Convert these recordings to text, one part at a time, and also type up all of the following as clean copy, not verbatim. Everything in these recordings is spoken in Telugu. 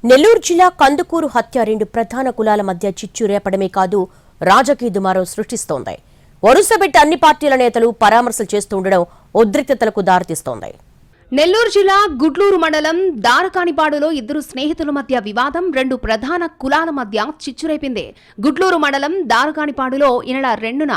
నెల్లూరు జిల్లా కందుకూరు హత్య రెండు ప్రధాన కులాల మధ్య చిచ్చు రేపడమే కాదు రాజకీయ దుమారం సృష్టిస్తోంది. వరుసబెట్టి అన్ని పార్టీల నేతలు పరామర్శలు చేస్తుండడం ఉద్రిక్తతలకు దారితీస్తోంది. నెల్లూరు జిల్లా గుడ్లూరు మండలం దారకానిపాడులో ఇద్దరు స్నేహితుల మధ్య వివాదం రెండు ప్రధాన కులాల మధ్య చిచ్చురేపింది. గుడ్లూరు మండలం దారకానిపాడులో ఈ నెల 2న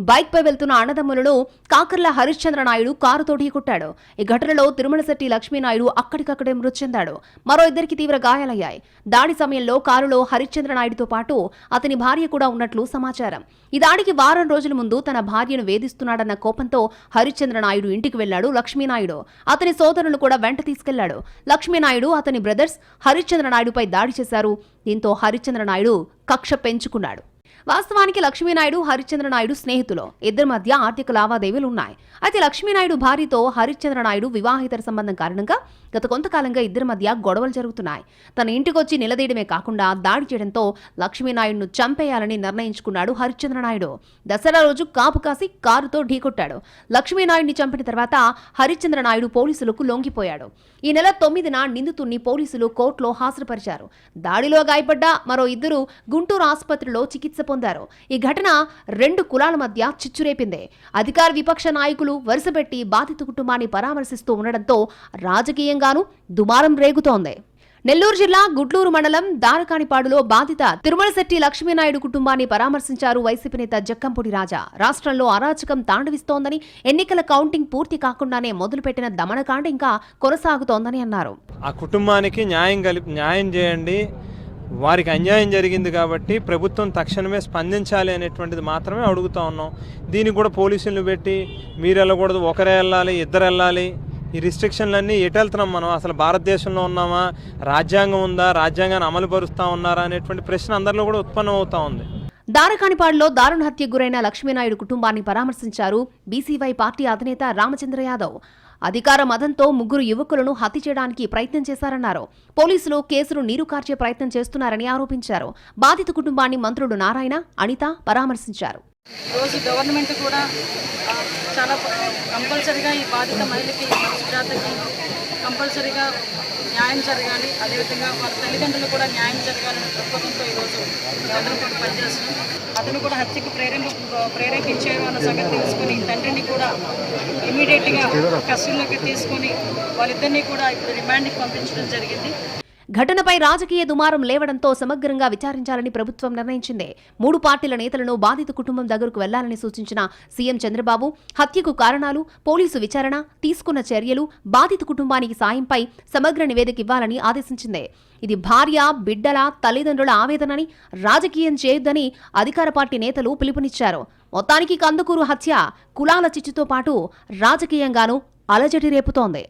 బైక్ పై వెళ్తున్న అన్నదమ్ములను కాకర్ల హరిశ్చంద్ర నాయుడు కారుతో ఢీకొట్టాడు. ఈ ఘటనలో తిరుమలశెట్టి లక్ష్మీనాయుడు అక్కడికక్కడే మృతి చెందాడు. మరో ఇద్దరికి తీవ్ర గాయాలయ్యాయి. దాడి సమయంలో కారులో హరిశ్చంద్ర నాయుడుతో పాటు అతని భార్య కూడా ఉన్నట్లు సమాచారం. ఈ దాడికి వారం రోజుల ముందు తన భార్యను వేధిస్తున్నాడన్న కోపంతో హరిశ్చంద్ర నాయుడు ఇంటికి వెళ్లాడు లక్ష్మీనాయుడు. అతని సోదరులను కూడా వెంట తీసుకెళ్లాడు. లక్ష్మీనాయుడు అతని బ్రదర్స్ హరిశ్చంద్ర నాయుడుపై దాడి చేశారు. దీంతో హరిశ్చంద్ర నాయుడు కక్ష పెంచుకున్నాడు. వాస్తవానికి లక్ష్మీనాయుడు హరిశ్చంద్ర నాయుడు స్నేహితులు. ఇద్దరి మధ్య ఆర్థిక లావాదేవీలు ఉన్నాయి. అయితే లక్ష్మీనాయుడు భార్యతో హరిశ్చంద్ర నాయుడు వివాహేతర సంబంధం కారణంగా గత కొంతకాలంగా ఇద్దరి మధ్య గొడవలు జరుగుతున్నాయి. తన ఇంటికొచ్చి నిలదీయడమే కాకుండా దాడి చేయడంతో లక్ష్మీనాయుడును చంపేయాలని నిర్ణయించుకున్నాడు హరిశ్చంద్ర నాయుడు. దసరా రోజు కాపు కాసి కారుతో ఢీకొట్టాడు. లక్ష్మీనాయుడిని చంపిన తర్వాత హరిశ్చంద్ర నాయుడు పోలీసులకు లొంగిపోయాడు. ఈ నెల 9న నిందితుడిని పోలీసులు కోర్టులో హాజరుపరిచారు. దాడిలో గాయపడ్డ మరో ఇద్దరు గుంటూరు ఆసుపత్రిలో చికిత్స పొందారు. ఈ ఘటన రెండు కులాల మధ్య చిచ్చురేపింది. అధికార విపక్ష నాయకులు వరుసపెట్టి బాధిత కుటుంబాన్ని పరామర్శిస్తూ ఉండడంతో రాజకీయంగానూ దుమారం రేగుతోంది. నెల్లూరు జిల్లా గుడ్లూరు మండలం దారకానిపాడులో బాధిత తిరుమలశెట్టి లక్ష్మీనాయుడు కుటుంబాన్ని పరామర్శించారు వైసీపీ నేత జక్కంపూడి రాజా. రాష్ట్రంలో అరాచకం తాండవిస్తోందని, ఎన్నికల కౌంటింగ్ పూర్తి కాకుండానే మొదలుపెట్టిన దమనకాండ ఇంకా కొనసాగుతోందని అన్నారు. ఆ కుటుంబానికి న్యాయం చేయండి, వారికి అన్యాయం జరిగింది కాబట్టి ప్రభుత్వం తక్షణమే స్పందించాలి అనేటువంటిది మాత్రమే అడుగుతా ఉన్నాం. దీనికి కూడా పోలీసులను పెట్టి మీరు వెళ్ళకూడదు, ఒకరే వెళ్ళాలి, ఇద్దరు వెళ్ళాలి, ఈ రిస్ట్రిక్షన్లన్నీ ఎటు వెళ్తున్నాం మనం? అసలు భారతదేశంలో ఉన్నామా? రాజ్యాంగం ఉందా? రాజ్యాంగాన్ని అమలు పరుస్తూ ఉన్నారా అనేటువంటి ప్రశ్న అందరిలో కూడా ఉత్పన్నం అవుతా ఉంది. దారకానిపాడులో దారుణ హత్యకు గురైన లక్ష్మీనాయుడు కుటుంబాన్ని పరామర్శించారు బీసీవై పార్టీ అధినేత రామచంద్ర యాదవ్. అధికార మదంతో ముగ్గురు యువకులను హత్య చేయడానికి ప్రయత్నం చేశారన్నారు. పోలీసులు కేసును నీరుకార్చే ప్రయత్నం చేస్తున్నారని ఆరోపించారు. బాధిత కుటుంబాన్ని మంత్రులు నారాయణ, అనిత పరామర్శించారు. రోజు గవర్నమెంట్ కూడా చాలా కంపల్సరీగా ఈ బాధిత మహిళకి, సుజాతకి కంపల్సరీగా న్యాయం జరగాలి, అదేవిధంగా వాళ్ళ తల్లిదండ్రులు కూడా న్యాయం జరగాలని దృక్పథంతో ఈరోజు అందరూ కూడా పనిచేస్తున్నాం. అతను కూడా హత్యకు ప్రేరేపించారు అన్న సంగతి తెలుసుకొని తండ్రిని కూడా ఇమీడియట్గా కస్టడీలోకి తీసుకొని వాళ్ళిద్దరినీ కూడా ఇప్పుడు రిమాండ్కి పంపించడం జరిగింది. ఘటనపై రాజకీయ దుమారం లేవడంతో సమగ్రంగా విచారించాలని ప్రభుత్వం నిర్ణయించింది. 3 పార్టీల నేతలను బాధిత కుటుంబం దగ్గరకు వెళ్లాలని సూచించిన సీఎం చంద్రబాబు హత్యకు కారణాలు, పోలీసు విచారణ, తీసుకున్న చర్యలు, బాధిత కుటుంబానికి సాయంపై సమగ్ర నివేదిక ఇవ్వాలని ఆదేశించింది. ఇది భార్య, బిడ్డల, తల్లిదండ్రుల ఆవేదనని, రాజకీయం చేయొద్దని అధికార పార్టీ నేతలు పిలుపునిచ్చారు. మొత్తానికి కందుకూరు హత్య కులాల చిచ్చుతో పాటు రాజకీయంగానూ అలజడి రేపుతోంది.